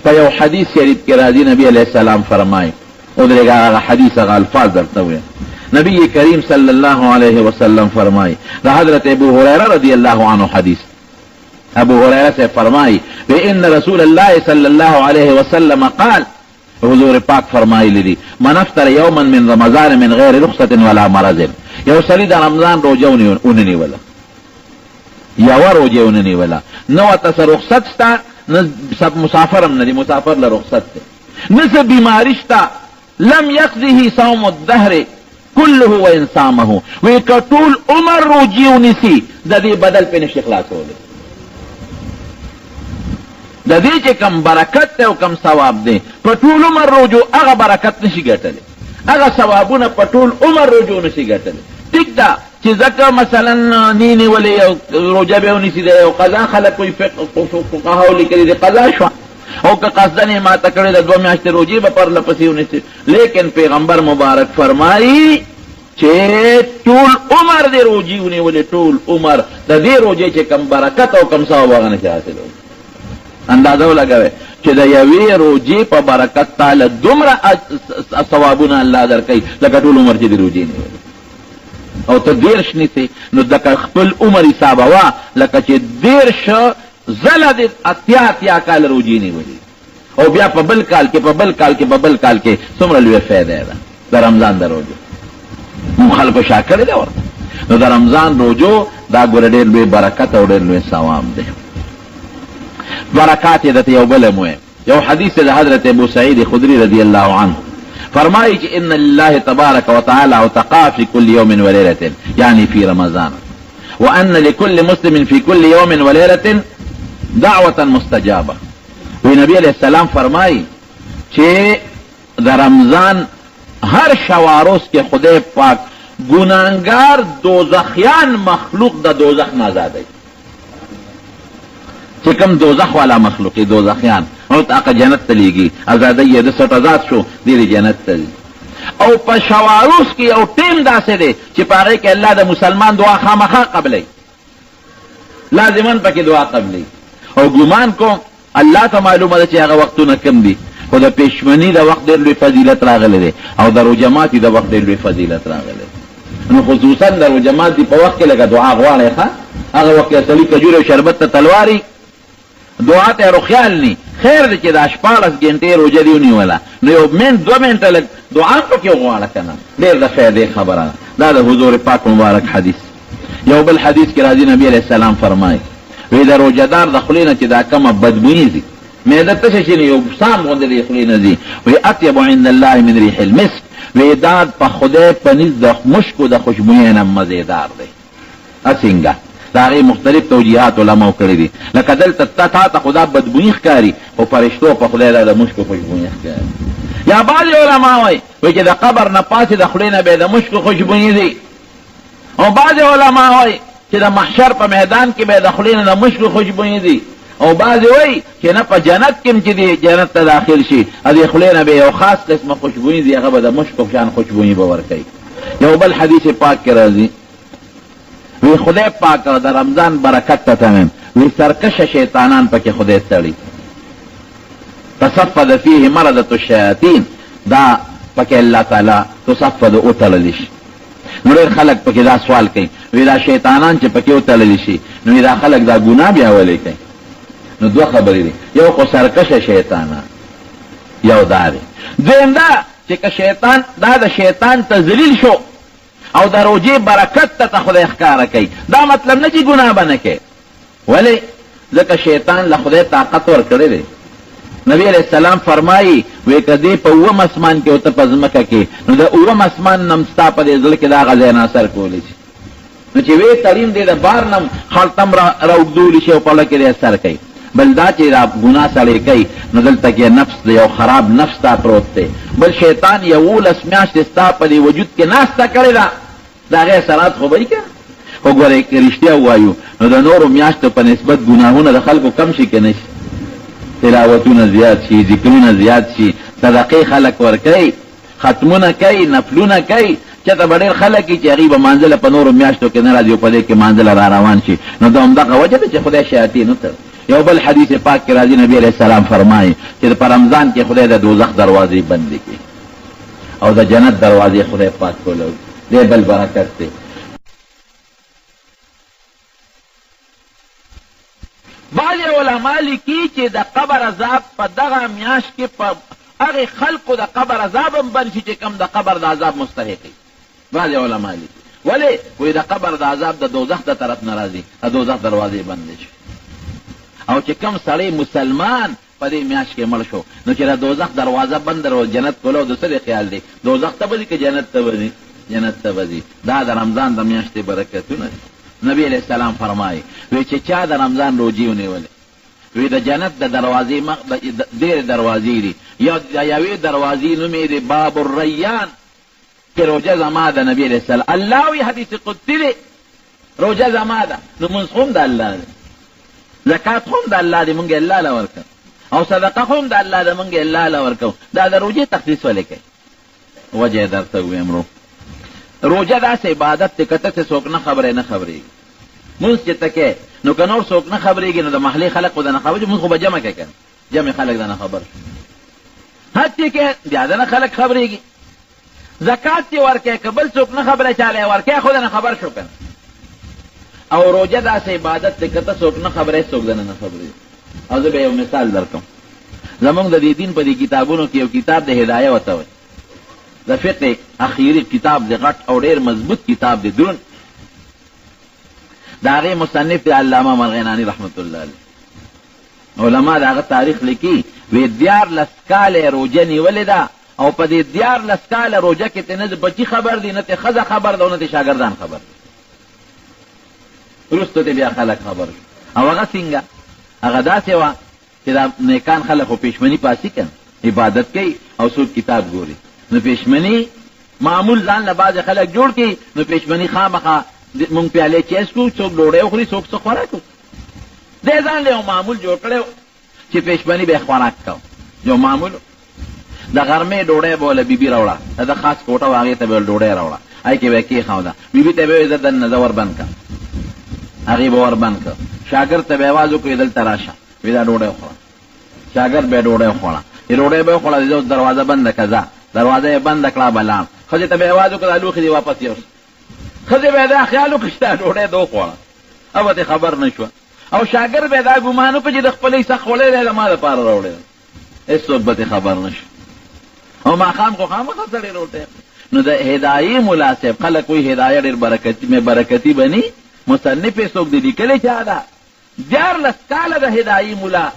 په یو حدیث شریف کې راځي نبی علیہ السلام فرمایي او درېږه هغه حدیث هغه الفاظ درته ویم. نبی کریم صلی الله علیه وسلم فرمایي د حضرت ابو هریره رضی الله عنه حدیث. ابو هریره سے فرمایي بان رسول الله صلی الله علیه وسلم قال حضور پاک فرمایلی دي من افطر یوما من رمضان من غیر رخصة ولا مرض. یو سړي د رمضان روژه ونیوله، یوه روژه ونیوله، نه ورته څه رخصت شته، نه مسافر هم نه دی، مسافر له رخصت دی، نه څه بیماري شته. لم یقضه صوم الدهر كله وان صامه. وی که ټول عمر روژې ونیسي د دې بدل پې نشي خلاصولی. د دې چې کم برکت دی او کم ثواب دی په ټول عمر روژو هغه برکت نشي ګټلی، هغه ثوابونه په ټول عمر روژو نشي ګټلی. ټیک ده چې ځکه مثلا نی نیولې یو روژه به ونیسي د یو قضا خلک کوي فقهاو لیکلي دی قضا شوه، او که قصدن یې ماته کړې د 2 میاشتې روژې به پرله پسې ونیسي. لیکن پیغمبر مبارک فرمایي چې ټول عمر دې روژې ونیولې، ټول عمر د دې روژې چې کم برکت او کم ثواب هغه نشي حاصلولی. اندازه ولګوئ چې د یوې روژې په برکت تعالی دومره ثوابونه الله درکوي لکه ټول عمر چې د روژې نیولې. او ته 30 نیسې نو دکه خپل عمر حسابوه لکه چې 30 زله د 80 کال روژې نیولې، او بیا په بل کال کې په بل کال کې څومره لویه فایده ده د رمضان د روژو. مونږ خلکو شا کړې ده ورته. نو د رمضان روژو دا ګوره ډېر لوی برکت او ډېر لوی ثواب دی. برکات یې درته یو بله مویم. یو حدیث د حضرت ابو سعید خدری رضی الله عنه فرمایي چې ان لله تبارک وتعالى عتقاء في كل يوم وليلة يعني في رمضان، وان لكل مسلم في كل يوم وليلة دعوة مستجابة. وی نبی علیہ السلام فرمایي چې د رمضان هر شواروز کې خدای پاک ګناهګار دوزخیان مخلوق د دوزخ نه آزادوي. چې کوم دوزخ والا مخلوقی دوزخیان او تاقه جنت ته لیږي، ازادی یې د سټ آزاد شو دی جنت ته. او په شواروز کې یو ټیم داسې دی چې په هغې کې الله د مسلمان دعا خامخا قبلی، لازمن پکې دعا قبلی. او ګمان کوم الله ته معلومه ده چې هغه وختونه کم دي، خو د پېشمني د وخت ډېر لوی فضیلت راغلی دی، او د روژه ماتي د وخت ډېر لوی فضیلت راغلی دی. نو خصوصا د روژه ماتي په وخت کې لکه دعا غواړئ ښه، هغه وخت کې سړي کجورې او شربت ته تلواري دعا ته روخیال نی. خیر دی چې دا 14 ګنټې روژه دې ونیوله نو یو منټ 2 منټه لږ دعا پکې وغواړه که نه، ډېر د فایدې خبره ده. دا د حضور پاک مبارک حدیث. یو بل حدیث کې راځي نبی علیہ السلام فرمایي وی د روژهدار د خولې نه چې دا کومه بدبویي ځي، معده تشه شي یو سام غوندې د خولې نه ځي، وی اطیب عند الله من ریح المسک. وی دا په خدای په نزد د مشکو د خوشبویۍ نه مزېدار دی. څنګه د هغې مختلف توجیحات علماو کړي دي. لکه دلته تا ته خدا بدبویي ښکاري، خو فرشتو په خدای دا د مشکو خوشبویي ښکاري. یا بعضې علما وایي چې د قبر نه پاسې د خولې نه به د مشکو خوشبویي دي، او بعضې علما وایي چې د محشر په میدان کې به د خولې نه د مشکو خوشبویي دي، او بعضې وایي چې نه په جنت کې هم چې دی جنت ته داخل شي د دې خولې نه به یو خاص قسمه خوشبویي دي، هغه به د مشکو په شان خوشبویي به ورکوي. یو بل حدیث پاک کې راځي وی خدای پاک د رمضان برکت ته تمام وی سرکشه شیطانان پکې خدای تړي. تصفد فيه مردة الشیاطین، دا پکې الله تعالی تصفد او تړلی شي. نو ډېر خلک پکې دا سوال کوي وی دا شیطانان چې پکې وتړلی شي نو دا خلک دا ګناه بیا ولې کوي؟ نو دوه خبرې دي، یو خو سرکشه شیطانان، یو دا دی. دویم دا چې که شیطان دا د شیطان تذلیل شو او د روژې برکت ته خدای ښکاره کوي، دا مطلب نه چې ګناه به نه کوي. ولې؟ ځکه شیطان له خدای طاقت ورکړی دی. نبی علیہ السلام فرمایي وی که دې په 9 اسمان کې او ته په ځمکه کې نو د 9 اسمان نم ستا په دې زړه کې د هغه ځای نه اثر کولی شي. نو چې وی تړیم دی د بار نم خلطم راوږدولی شي او په لکه دې اثر کوي. بل دا چې دا ګناه سړی کوي نو دلته کې نفس دی، یو خراب نفس تا پروت دی. بل شیطان 11 میاشتې ستا په دې وجود کې ناسته کړې ده، د هغې اثرات خو به یې که خو ګورئ که رښتیا ووایو نو د نورو میاشتو په نسبت ګناهونه د خلکو کم شي که نه شي؟ تلاوتونه زیات شي، ذکرونه زیات شي، صدقې خلک ورکوي، ختمونه کوي، نفلونه کوي. چېرته به ډېر خلک وي چې هغوی به مانځله په نورو میاشتو کې نه راځي او په دې کې مانځله را روان شي. نو د همدغه وجه ده چې خدای شیاطین وتړي. یو بل حدیث پاک کې راځي نبی علیہ السلام فرمایي چې په رمضان کې خدای د دوزخ دروازې بندې کړي او د جنت دروازې خدای پاک کولو دې بل برکت دی. بعض علماء لیکي چې د قبر عذاب په دغه میاشت کې په هغه خلقو د قبر عذاب هم بند شي چې کم د قبر د عذاب مستحق وي. بعض علماء لیکي ولې وایي د قبر د عذاب د دوزخ د طرف نه راځي، د دوزخ دروازې بندې شي. او چې کم سړی مسلمان په دې میاشت کې مړ شو نو چې د دوزخ دروازه بند او جنت کولو د څه خیال دی؟ دوزخ ته به ځي که جنت ته به ځي؟ جنت ته به ځي. دا د رمضان د میاشتې برکتونه دي. نبی علیہ السلام فرمایي وی چې چا د رمضان روجې ونیولې وی د جنت د دروازې ډېرې دروازې دي، یا د یوې دروازې نوم یې دی باب الریان چې روجه زما ده. نبی علیہ السلام الله وی حدیث قدسی دی روجه زما ده، نو مونځ هم د الله دی، زکات هم د الله دی، مونږ الله له ورکو، او صدقه هم د الله ده، مونږ الله له ورکو. دا د روجې تخصیص ولې کوي؟ وجه یې درته ووایم. روجه داسې عبادت دی که ته څوک نه خبرې نه خبرېږي. مونځ چې ته کوې نو که نور څوک نه خبرېږي نو د محلې خلک خو نه خبرېږي، مونځ خو به جمع کوې که نه، جمع خلک د نه خبر شو. حج چې کوې بیا د نه خلک خبرېږي. زکات چې ورکوې که بل څوک نه خبره چاله یې ورکوې خو د نه خبر شو که نه. او روجه داسې عبادت دی که ته څوک نه خبرې څوک د نه خبرېږي. او زه به یو مثال درکړم. زمونږ د دې دین په دې کتابونو کې یو کتاب د هدایه ورته وایي، د فقه اخیری کتاب دی، غټ او ډېر مضبوط کتاب دی، درون. د هغې مصنف دی علامه مرغیناني رحمت الله علیه. علما د هغه تاریخ لیکي وی 14 کاله روجه نیولې ده او په دې 14 کاله روجه کې ته نه بچي خبر دی، نه ته ښځه خبر ده، او نه ته شاګردان خبر دی. وروسته ته بیا خلک خبر شو. او هغه څنګه؟ هغه داسې وه چې دا نیکان خلک خو پېشمني پاسي که عبادت کوي او څوک کتاب ګوري، نو پېشمني معمول ځان له بعضې خلک جوړ کړي، نو پېشمني خامخا مونږ پیالې چیس کړو، څوک ډوډۍ وخوري څوک څه خوراک وکړو. دی ځان له یو معمول جوړ کړی چې پېشمني به یې خوراک کوو، یو معمول. د غرمې ډوډۍ به وله بیبي راوړه، د خاص کوټه وه هغې ته به ډوډۍ راوړه، هغې کې به یې کېښوده، بیبي ته به یې زه دننه زه ور بند کړه، هغې به ور بند کړه. شاګرد ته به یې اواز وکړو دلته راشه، وي دا ډوډۍ وخوړه. شاګرد به یې ډوډۍ وخوړه، ډوډۍ به یې وخوړه، اوس دروازه بنده کړه، ځه دروازه یې بنده کړه بلام. ښځې ته به یې اواز وکړه دا لوښي دې واپس یوسه. ښځې به یې دا خیال وکړه چې دا ډوډۍ ده وخوړه، او به خبر نه شوه. او شاګرد به یې دا ګمان وکړه چې د خپلې څه خوړی دی زما دپاره راوړی دی، هېڅوک به خبر نه شو. او ماښام خو خامخا سړی روټۍ. نو د هدایې ملا صاحب خلک وایي هدایه ډېر برکتي بني. مصنف یې څوک دی لیکلی چا ده 14 کاله د هدایې ملا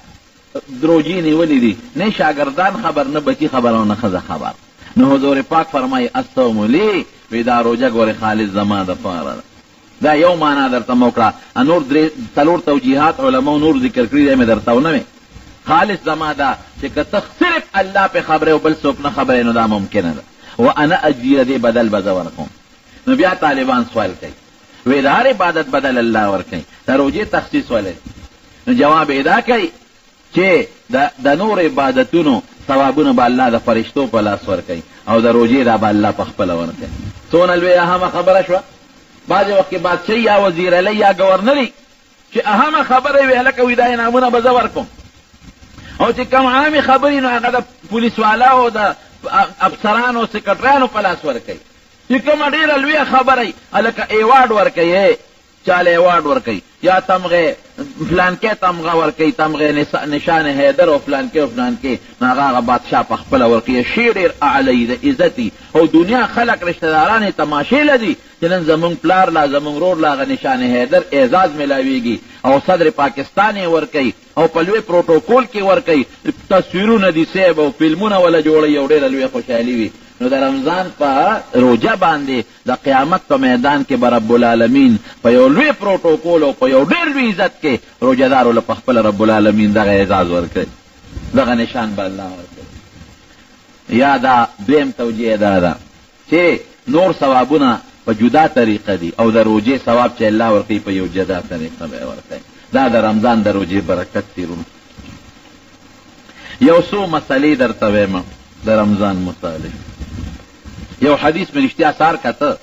دروجې نیولې دي، نه شاګردان خبر، نه بچي خبر، او نه ښځه خبر. نو حضور پاک فرمایي الصوم لی، وی دا روجه ګورې خالص زما دپاره ده. دا یو معنا درته مو کړه. نور 3 توجیحات علماو نور ذکر کړي دی، مې درته ونه وې. خالص زما ده چې که ته صرف الله پې خبرې او بل څوک نه خبرې نو دا ممکنه ده. وانا اجزي دې بدل به زه ورکوم. نو بیا طالبان سوال کوي وی د هر عبادت بدل الله ورکوي، د روجې تخصیص ولې؟ نو جواب یې دا کوي چې د نور عبادتونو ثوابونه به الله د فرشتو په لاس ورکوي، او د روجې دا به الله په خپله ورکوي. څونه لوی اهمه خبره شوه. بعضې وخت کې بادشاه یا وزیر علی یا ګورنري چې اهمه خبره وي هلکه وي دا انعامونه به زه ورکوم، او چې کوم عامې خبرې نو هغه د پولیس والاو د افسرانو سکرټریانو په لاس ورکوي. چې کومه ډېره لویه خبره وي هلکه ایوارډ ورکوي، چاله ایوارډ ورکوي، یا تمغه فلانکې تمغه ورکوي، تمغه نشان حیدر او فلانکې او فلانکې، نو هغه بادشاه په خپله ورکوي. شی ډېر اعلی د عزتي، او دنیا خلک رشته داران یې تماشې لدي چې نن زمونږ پلار لا زمونږ رور لا هغه نشان حیدر اعزاز میلاویږي، او صدر پاکستان یې ورکوي، او په لوی پروټوکول کې ورکوي، تصویرونه دي صاحب او فلمونه وله جوړوي، او ډېره لویه خوشحالي وي. نو د رمضان په روجه باندې د قیامت په میدان کې به رب العالمین په یو لوی پروټوکول او په یو ډېر لوی عزت کې روجهدارو له په خپله رب العالمین دغه اعزاز ورکوي، دغه نشان به الله ورکوي. یا دا دویم توجیه دا ده چې نور ثوابونه په جدا طریقه دي، او د روجې ثواب چې الله ورکوي په یو جدا طریقه به ورکوي. دا د رمضان د روجې برکت تیرونه. یو څو مسلې درته وایم د رمضان متعلق. یو حدیث مې رښتیا سار کته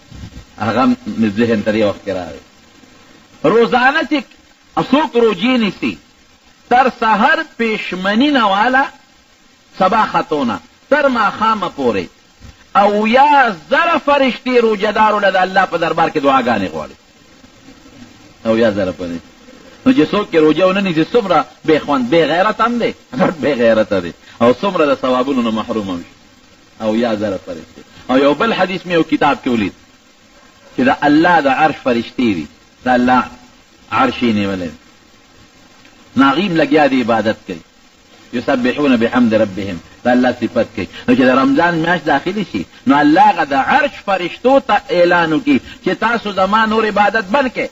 هغه مې ذهن ته یو وخت کې راغی. روزانه چې څوک روجې نیسي تر سحر پیشمنی نوالا سبا خطونا تر ماخام پوری او یا زر فرشتی روجدارو لدى اللہ پا دربار کے دعاگانے غوالی او یا زر فرشتی نو چې څوک کې روجه ونه نیسي څومره بېخوند بې غیرت هم دی بې غیرته دی او څومره د ثوابونو نه محروم هم شي او یا زره فرشتې او یو بل حدیث مې یو کتاب کې ولید چې د الله د عرش فرشتې دي د الله عرش یې نیولی نو هغوی هم لګیا دی عبادت کوي یسبحون بحمد ربهم د الله صفت کوي نو چې د رمضان میاشت داخلي شي نو الله هغه د عرش فرشتو ته اعلان وکړي چې تاسو زما نور عبادت بند کړئ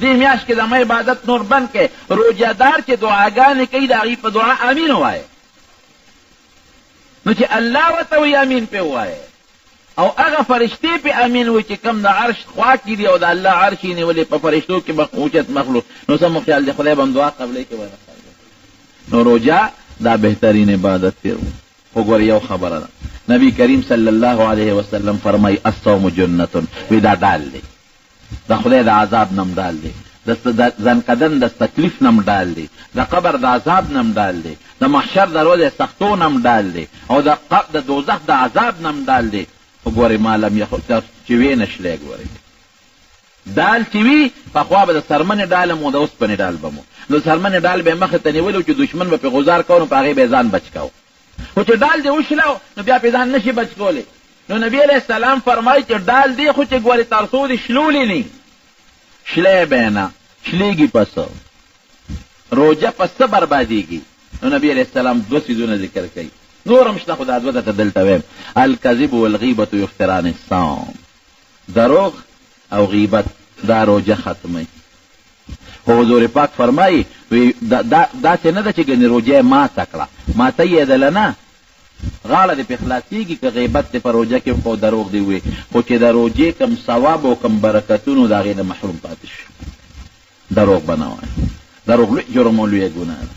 دې میاشت کې زما عبادت نور بند کړئ روجهدار چې دعاګانې کوي د هغوی په دعا امین ووایه نو چې الله ورته وایي امین پې ووایه او هغه فرشتې پې امین وایي چې کوم د عرش خوا کې دي او د الله عرش یې نیولې په فرشتو کې اوچت مخلوق نو څه مو خیال دی خدای به هم دعا قبلوي که ونه نو روجه دا بهترین عبادت دی خو ګوره یو خبره ده نبی کریم صلی الله علیه وسلم فرمایي الصوم جنتون وی دا ډال دی د خدای د عذاب نم ډال دی د ځنکدن د تکلیف نم ډال دی د قبر د عذاب نم ډال دی د محشر د ورځې سختو نم ډال دی او د دوزخ د عذاب نم ډال دی خو ګورې ما لم چې وی نشلی ګورې دال چې وي پخوا به د سرمنې ډال مو د اوسپنې ډال به مو نو سرمنې ډال به یې مخې ته نیولو چې دشمن به پې غزار کوو نو په هغې به یې ځان بچ کوو خو چې ډال دې وشلو نو بیا پې ځان نشي بچ کولی نو نبی علیہ السلام فرمایي چې ډال دی خو چې ګورې تر څو دې شلولی نه شلی به نه شلیږي پس روجه پس څه بربادېږي نو نبی علیہ السلام دوه څیزونه ذکر کوي نور هم شته خو دا دوه درته دلته وایم الکذب والغیبة یفتران الصوم دروغ او غیبت دا روجه ختموي خو حضور پاک فرمایي داسې نه ده چې ګنې روجه ماته کړه ماته یې دله نه غاړه دې پې خلاصېږي که غیبت دې په روجه کې خو دروغ دې وي خو چې د روجې کم ثواب او کم برکتونو د هغې نه محروم پاتې شو دروغ به نه وایي دروغ لوی جرم او لویه ګناه ده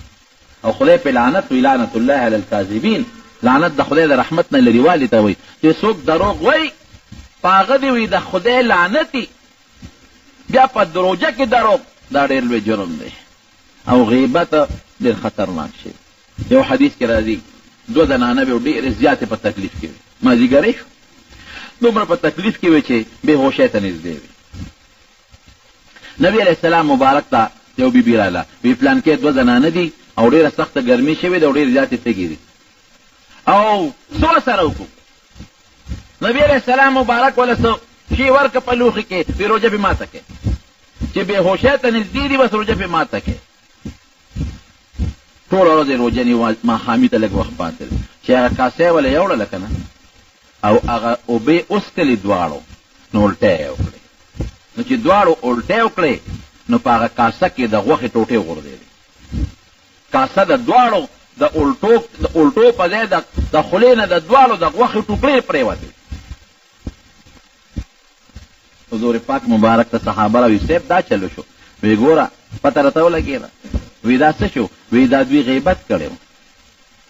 او خدای پې لعنت وي لعنت الله علی الکاذبین لعنت د خدای د رحمت نه لرېوالي ته وایي چې څوک دروغ وایي په هغه دې وي د خدای لعنتي بیا په روجه کې دروغ دا ډېر لوی جرم دی او غیبت ډېر خطرناک شی یو حدیث کې راځي دوه زنانه به ډېرې زیاتې په تکلیف کې وي مازدیګرې شو دومره په تکلیف کې وي چې بېهوشۍ ته نږدې وي نبي علیه السلام مبارک ته یو بیبي راله وی پلان کې دوه زنانه دي او ډېره سخته ګرمي شوې ده او ډېرې زیاتې تږې دي او څه سره وکړو نبی علیہ السلام مبارک ولا څه شي ورکه په لوښي کې وی روجه پې ماته کې چې بېهوشۍ ته نږدې دي بس روجه پې ماته کې ټوله ورځ یې روجه نیول ماښامي ته لږ وخت پاتې دی چې هغه کاسه یې وله یوړله که نه او هغه اوبې اوسکلې دواړو نو الټی یې وکړې نو چې دواړو الټی وکړې نو په هغه کاسه کې د غوښې ټوټې وغورځېدې کاسه د دواړو د الټو په ځای د خولې نه د دواړو د غوښې ټوکړې پرېوتې حضور پاک مبارک ته صحابه راوي صاحب دا چلو شو وی ګوره پته راته ولګېده وی دا څه شو وی دا دوی غیبت کړی و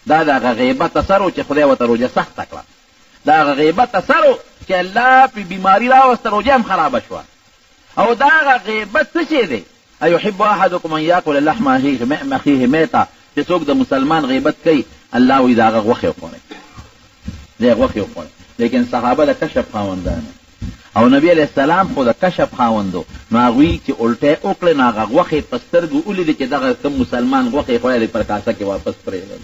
دا د هغه غیبت اثر و چې خدای ورته روجه سخته کړه دا هغه غیبت اثر و چې الله پې بیماري راوسته روجه هم خرابه شوه او دا هغه غیبت څه شی دی ایحب احدکم ان یاکل لحم اخیه میته چې څوک د مسلمان غیبت کوي الله وی د هغه غوښې وخوړی د غوښې وخوړی لیکن صحابه د کشف خاوندان او نبی علیہ السلام خو د کشف خاوندو نو هغوی چې الټی وکړې نو هغه غوښې په سترګو ولیدې چې دغه کوم مسلمان غوښې خوړلی پر کاسه کې واپس پرېږدل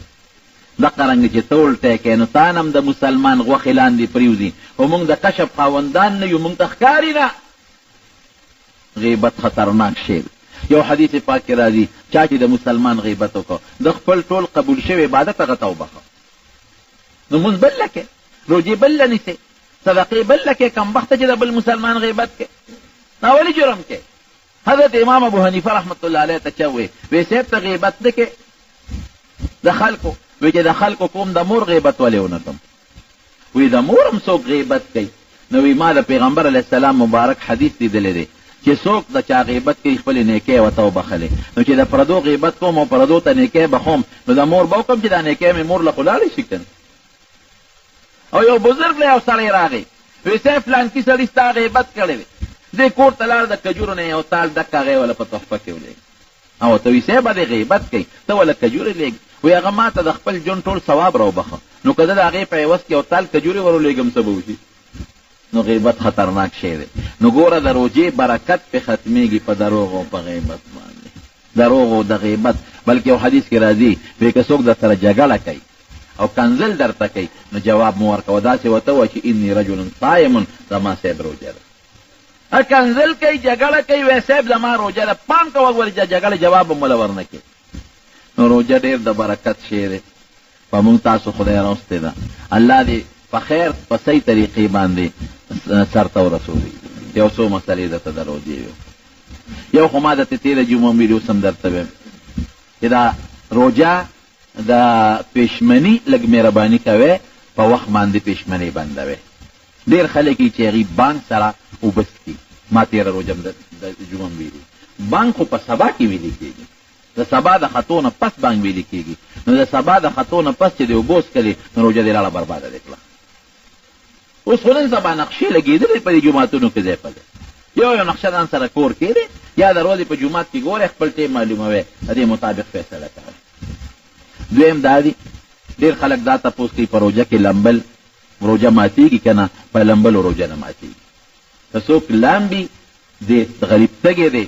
دقه رنګ چې ته الټی کوې نو تا نه هم د مسلمان غوښې لاندې پرېوځي خو موږ د کشف خاوندان نه یو موږ ته ښکاري نه غیبت خطرناک شی یو حدیث پاک کې راځي چا چې د مسلمان غیبت وکړو د خپل ټول قبول شوی عبادت هغه ته وبخه نو مونځ بل لکې روجې بل لنیسې صدقې بل لکې کمبخته چې د بل مسلمان غیبت کې دا ولې جرم کې حضرت امام ابو حنیفه رحمت الله علیه ته چا وی صاحب ته غیبت نه کې د خلکو وی چې د خلکو کوم د مور غیبت ولې ونه کړم وی د مور هم څوک غیبت کوي نو وی ما د پیغمبر علیه السلام مبارک حدیث لیدلی دی چې څوک د چا غیبت کوي خپلې نیکۍ ورته وبخلې نو چې د پردو غیبت کوم او پردو ته نیکۍ بخوم نو د مور به وکړم چې دا نیکۍ مې مور له خو لاړې شي که او یو بزرګ له یو سړی راغی وی صاحب فلانکي سړي ستا غیبت کړی دی دې کور ته لاړ د کجورو نه یو تال ډک هغې وله په تحفه کې ولېږي او ته وی صاحب د غیبت کوي ته ولا کجوري لګ وی هغه ما ته د خپل جون ټول ثواب راو بخه نو کده د هغه په وس کې او تال کجوري ورو لګم سبب شي نو غیبت خطرناک شی دی نو ګوره د روزې برکت په ختميږي په دروغ او په غیبت باندې دروغ او د غیبت بلکې یو حدیث کې راځي وی که څوک د سره جګړه کوي او کنزل درته کوي نو جواب مو ورکوه داسې ورته وایه چې انی رجل صائم زما صاحب روژه ده کنزل کوي جګړه کوي وی صاحب زما روژه ده پام کوه ګورې جګړه جواب هم وله ورنه کوي نو روژه ډېر د برکت شی دی په موږ تاسو خدای راوستې ده الله دې په خیر په صحیح طریقې باندې سرته ورسولي یو څو مسلې درته د روژې یو خو ما درته تېره جمعه ویلي اوس هم درته ویم چې دا روژه د پېشمني لږ مهرباني کوئ په وخت باندې پېشمني بندوئ ډېر خلک چې هغوی بانک سره اوبه څښي ما تېره روژه د جمعه ویلي بانک خو په سبا کې ویلي کېږي د سبا د خطو نه پس بانک ویلي کېږي نو د سبا د خطو نه پس چې د اوبو څښلې نو روژه دې لاړه برباده دې کړه اوس خو نن سبا نقشې لګېدلې په دې جوماتونو کې ځای په ځای یو نقشه ځان سره کور کېدې یا د ورځې په جومات کې ګورې خپل ټیم معلوموئ د دې مطابق فیصله کوئ دویم دا دی ډېر خلک دا تپوس کوي په روژه کې لمبل روژه ماتېږي که نه په لمبلو روژه نه ماتېږي که څوک لامبي د غریب تږی دی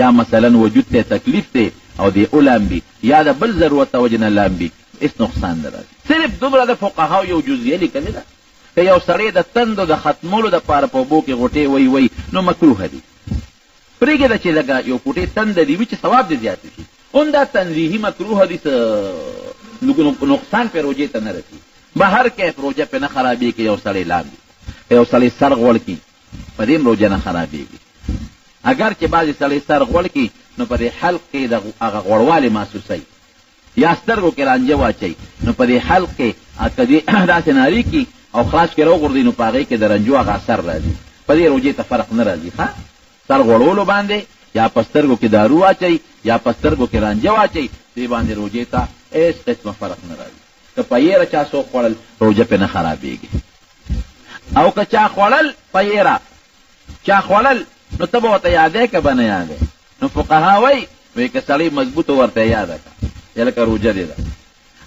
یا مثلا وجود ته تکلیف دی او دی اولامبي یا د بل ضرورت وجه نه لامبي هېڅ نقصان نه راځي صرف دومره د فقهاو یو جزیه لیکلې ده که یو سړی د تندو د ختمولو دپاره په اوبو کې غوټې وی نو مکروه دي پرېږده چې لږه یو پوټې تنده دي وي چې ثواب دې زیات شي اون دا تنزیحي مکروه دي نقصان پہ روجے ته نه رسي بهر کیف روجه پہ نه خرابېږي یو سړی لامبي یو سړی سر غوړ کړي په دې روجه نه خرابېږي اگر چې بعضې سړی سر غوړ کړي نو په دې حلق کې د هغه غوړوالې محسوسوي یا سترګو کې رانجه واچوي نو په دې حلق کې که دې داسې ناري کړي او خلاص کې راوغورځي نو په هغې کې د رنجو هغه اثر راځي په دې روجې ته فرق نه راځي ښه سر غوړولو باندې یا په سترګو کې دارو واچوي یا په سترګو کې رانجه واچوي دې باندې روجې ته هېڅ قسمه فرق نه راځي که په یېره چا څوک خوړل روجه پې نه خرابېږي او که چا خوړل په یېره چا خوړل نو ته به ورته یادی که به نه یادی نو فقها وایي که سړی مضبوطو ورته یاده که یا لکه روجه دې ده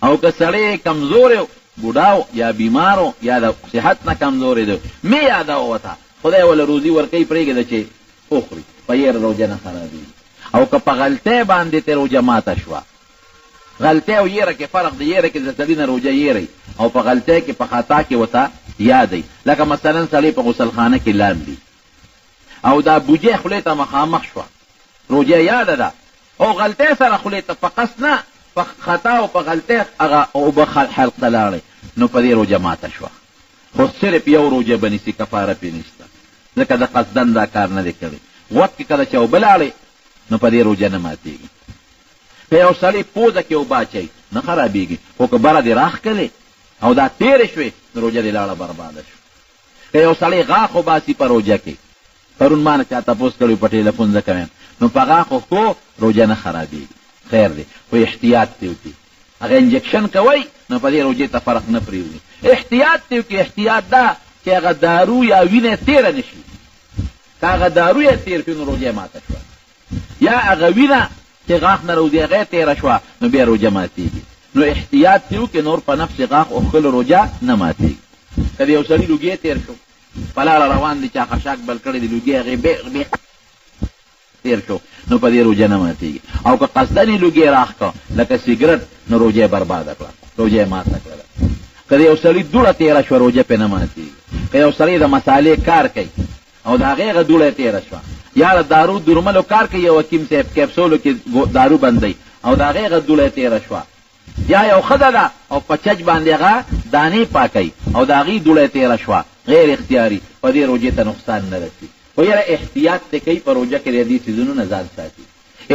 او که سړی کمزوری بوډاو یا بیمارو یا د صحت نه کمزوری دی مې یادوه ورته خدای وله روزي ورکوي پرېږده چې وخوري په یېره روجه نه خرابېږي او که په غلطۍ باندې ته روجه ماته شوه غلطۍ او یېره کې فرق دی یېره کې د سړي نه روجه یېری او په غلطۍ کې په خطا کې ورته یادی لکه مثلا سړی په غسلخانه کې لامبي او دا بوجۍ خولې ته مخامخ شوه روجه یاده ده او غلطۍ سره خولې ته په قصد نه په خطا او په غلطۍ هغه اوبه حلق ته لاړی نو په دې روجه ماته شوه خو صرف یو روجه به نیسي کفاره پې نشته ځکه د قصدن دا کار نه دی کړی وخت کې کله چې اوبه لاړې نو په دې روجه نه ماتېږي که یو سړی پوزه کې اوبه اچوي نه خرابېږي خو که بره دې راښکلې او دا تېرې شوې نو روجه دې لاړه برباده شو که یو سړی غاښ وباسي په روجه کې پرون ما نه چا تپوس کړی په ټېلیفون ځکه ویم نو په غاښو ښو روجه نه خرابېږي خیر دی خو احتیاط دې وکړي هغه انجکشن کوئ نو په دې روجې ته فرق نه پرېږدي احتیاط دې وکړي احتیاط دا چې هغه دارو یا وینه تېره نه شي که هغه دارو یې تېر کړي نو روجه ماته شوه یا هغه وینه چې غاښ نه روځي هغه تېره شوه نو بیا روجه ماتېږي نو احتیاط دې وکړي نور په نفس غاښ اوښکلو روجه نه ماتېږي که د یو سړي لوګی تېر شو په لاره روان دی چا خشاک بل کړی دی لوګي هغې تېر شو نو په دې روجه نه ماتېږي او که قصدن یې لوګي راښ کړه لکه سګرټ نو روجه یې برباده کړه روجه یې ماته کړله که د یو سړي دوړه تېره شوه روجه پې نه ماتېږي که یو سړی د مسالې کار کوي او د هغې هغه دوړه یې تېره شوه یا د دارو درملو کار کوي یو حکیم صاحب کیپسولو کې دارو بندوي او د هغې هغه دوړه یې تېره شوه یا یو ښځه ده او په چج باندې هغه دانې پاکوي او د هغې دوړه یې تېره شوه غیر اختیاري په دې روجې ته نقصان نه رسي خو یاره احتیاط ته کوي په روجه کې د دې څیزونو نه ځان ساتي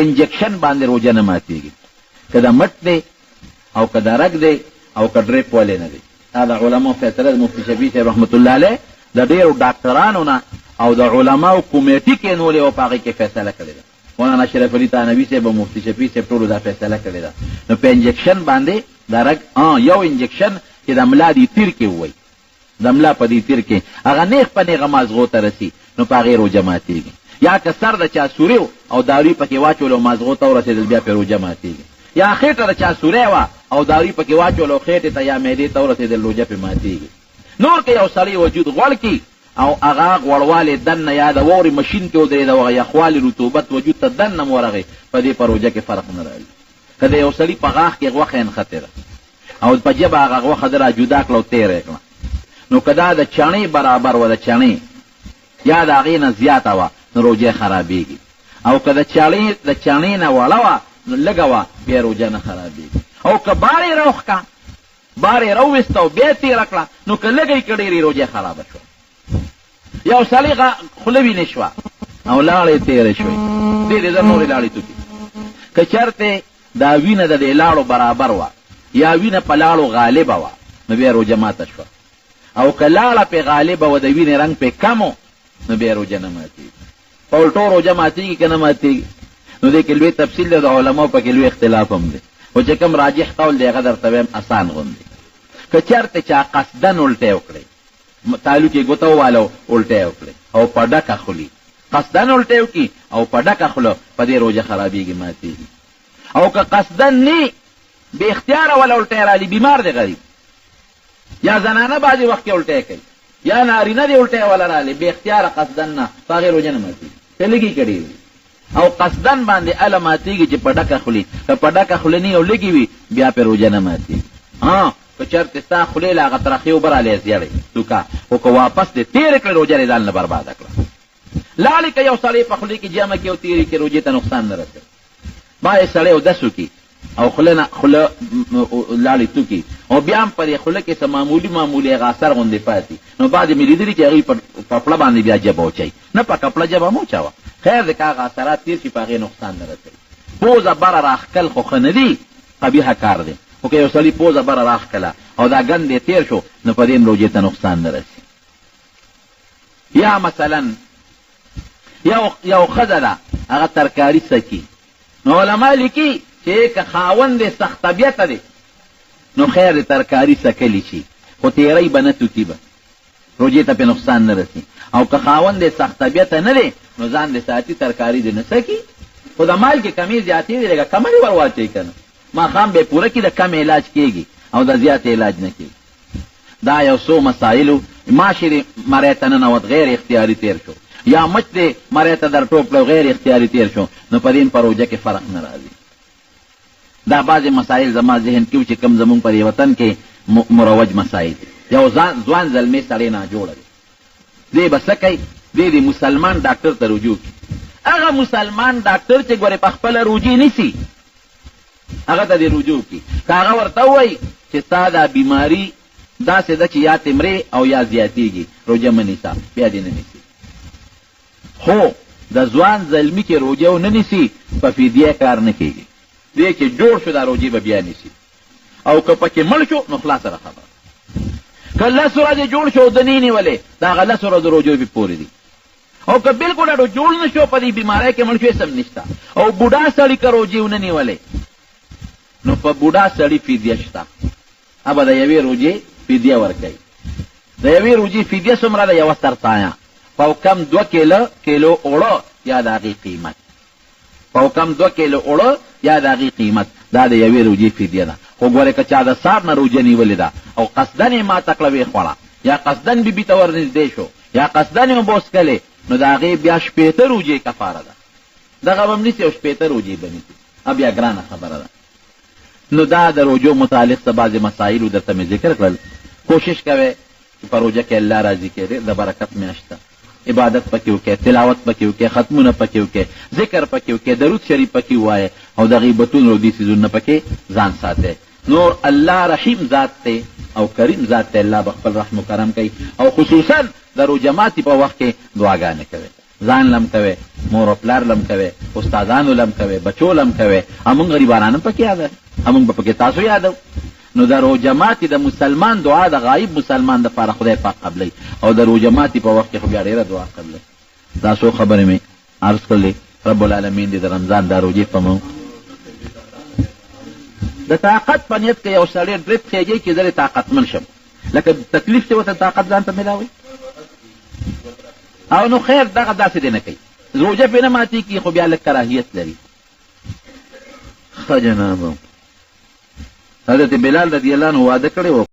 انجکشن باندې روجه نه ماتېږي که د مټ دی او که د رګ دی او که ډریپ ولې نه دی دا د علماو فیصله د مفتي شفیع صاحب رحمت الله علیه د ډېرو ډاکټرانو نه او د علماو کمیټي کې نولې او په هغې کې فیصله کړې ده مولانا اشرف علي تانوي صاحب او مفتي شفیع صاحب ټولو دا فیصله کړې ده نو په انجکشن باندې د رګ یو انجکشن چې د ملا دې تیر کې ووایي د ملا په دې تیر کې هغه نیغ په نیغه مازغو ته رسي نو په هغې روجه ماتېږي یا که سر د چا سوری او داروی پکې واچول او مازغو ته ورسېدل بیا پې روژه ماتېږي، یا خېټه د چا سوری وه او داروی پکې واچول او خېټې ته یا معدې ته ورسېدل روژه پې ماتېږي. نور که یو سړی وجود غوړ کي او هغه غوړوالی دننه یا د واورې مشین کې ودرېد او هغه یخوالي رطوبت وجود ته دننه م ورغی، په دې په روژه کې فرق نه راځي. که د یو سړي په غاښ کې غوښه نښتې ده او په ژبه هغه غوښه ده را جدا کړه او تېره کړه، نو که دا د چڼې برابر وه د چڼې یا د هغې نه زیاته وه نو روژه خرابېږي، او که د چڼې نه وړه وه نو لږه وه بیا روژه نه خرابېږي. او که بار یې راوښکه بار یې راوویسته او بیا یې تېره کړه نو که لږه یې که ډېرې روژه خرابه شوه. یو سړی خوله وینې شوه او لاړې تېرې شوې، ډېرې زر نورې لاړې توکي، که چېرته دا وینه د دې لاړو برابر وه یا وینه په لاړو غالبه وه نو بیا روژه ماته شوه، او که لاړه پې غالبه وه د وینې رنګ پې کم و نو بیا روژه نه ماتېږي. په الټو روژه ماتېږي که نه ماتېږي؟ نو دې کې لوی تفصیل دی، د علماو پکې لوی اختلاف هم دی، خو چې کوم راجح قول دی هغه درته وایم اسان غوندې. که چېرته چا قصدن الټی وکړئ، تالو کې ګوته ووالو الټی وکړئ او په ډکه خولي، قصدن الټی وکړي او په ډکه خوله، په دې روژه خرابېږي ماتېږي. او که قصدن نه بې اختیاره وله الټی رالي، بیمار دی غریب، یا زنانه بعضې وخت کې الټی کوي، یا نارینه دی الټی وله رالی بې اختیاره قصدن نه، په هغې روژه نه ماتېږي، که لږي که ډېر وي. او قصدن باندې اله ماتېږي چې په ډکه خولي، که په ډکه خوله نه او لږې وي بیا پې روژه نه ماتېږي. که چېرته ستا خولې له هغه ترخې اوبه رالی زیړی توکه، خو که واپس دې تېرې کړې روژه دې ځان نه برباده کړه. لاړې که یو سړی په خولې کې جمع کړي او تېرې کړي روژې ته نقصان نه رسوي. باید سړی اودس وکړي او خوله لاړې توکي او بیا هم پرې خوله کې څه معمولي هغه اثر غوندې پاتې، نو بعد مې لیدلي چې هغوی په کپړه باندې بیا جبه وچوي، نه په کپړه جبه مه وچوه، خیر دی که هغه اثرات تېر شي په هغې نقصان نه رسوي. پوزه بره راښکل خو ښه نه دي، قبیحه کار دی، خو که یو سړي پوزه بره راښکله او دا ګند یې تېر شو نو په دې هم روژې ته نقصان نه رسي. یا مثلا یو ښځه ده هغه ترکاري سکي، نو علما لیکي چې که خاوند یې سخت طبیعته دی نو خیر دی ترکاري سکلی شي، خو تېری به نه توکي به، روژې ته پې نقصان نه رسي. او که خاوند یې سخت طبیعته نه دی نو ځان دې ساتي ترکاري دې نه سکي، خو د مال کې کمې زیاتې دی لږه کمه دې ور واچوي که نه، ماښام به یې پوره کړي، د کم علاج کېږي او د زیات علاج نه کېږي. دا یو څو مسایلو. ماشې دې مری ته ننوت غیر اختیاري تېر شو، یا مچ دې مری ته در ټوپ کړو غیر اختیاري تېر شو، نو په دې په روژه کې فرق نه راځي. دا بعضې مسایل زما ذهن کې و چې کوم زمونږ په دې وطن کې مروج مسایل. یو ځوان زلمی سړی ناجوړه دی، دی به څه کوي؟ دی د مسلمان ډاکټر ته رجوع کړي. هغه مسلمان ډاکټر چې ګورې په خپله روجې نیسي هغه ته دې رجوع کړي. که هغه ورته ووایي چې ستا دا بیماري داسې ده چې یا تمرې او یا زیاتېږي، روژه مه نیسه، بیا دې نه نیسي. خو د ځوان زلمي چې روژه ونه نیسي په فدیه کار نه کېږي، دی چې جوړ شو دا روژې به بیا نیسي، او که پکې مړ شو نو خلاصه ده خبره. که 10 ورځې جوړ شو د نه نیولې دا هغه 10 ورځو روژو پې پورې دي، او که بلکل اډو جوړ نه شو په دې بیمارۍ کې مړ شو هېڅ هم نشته. او بوډا سړي که روژې ونه نیولې نو په بوډا سړي فدیه شته، هغه د یوې روژې فدیه ورکوي. د یوې روژې فدیه څومره ده؟ یوه سرطانه په کم 2 کیلو اوړه یا د هغې قیمت، په کم 2 کیلو اوړه یا د هغې قیمت، دا د یوې روژې فدیه ده. خو ګورې که چا د سار نه روژه نیولې ده او قصدن یې ماته کړه ویې خوړه، یا قصدن بیبي ته ورنږدې شو، یا قصدن یې اوبه وڅکلې، نو د هغې بیا 80 روژې کفاره ده. دغه به هم نیسي او 80 روژې به نیسي، بیا ګرانه خبره ده. نو دا د روژو متعلق څه بعضې مسایلو درته مې ذکر کړل. کوشش کوئ چې په روژه کې الله راضي کړي، د برکت میاشت ده، عبادت پکې وکړئ، تلاوت پکې وکړئ، ختمونه پکې وکړئ، ذکر پکې وکړئ، درود شریف پکې ووایئ، او د غیبتونو او دې څیزونو پکې ځان ساتئ. نور الله رحیم ذات دی او کریم ذات دی، الله به خپل رحم و کرم کوي. او خصوصا د روژه ماتي په وخت کې دعاګانې کوئ، ځان لم کوئ، مور او پلار لم کوئ، استادانو لم کوئ، بچو لم کوئ، همونږ غریبانان هم پکې یادوئ، همونږ به پکې تاسو یادو. نو د روژه ماتي د مسلمان دعا د غایب مسلمان دپاره خدای پاک قبلوي، او د روژه ماتي په وخت کې خو بیا ډېره دعا قبلوي. دا څو خبرې مې عرض کړلې. رب العالمین دې د رمضان دا روژې په مو د طاقت په نیت کې یو سړی ډریپ خېږي چې زه طاقتمن شم، لکه تکلیف چې ورته طاقت ځان ته میلاوي، او نو خیر دغه داسې دی نه کوي، روجه پې نه ماتې کي خو بیا لږ کراهیت لري. ښه جنابه حضرت بلال رضی الله عنه واده کړی و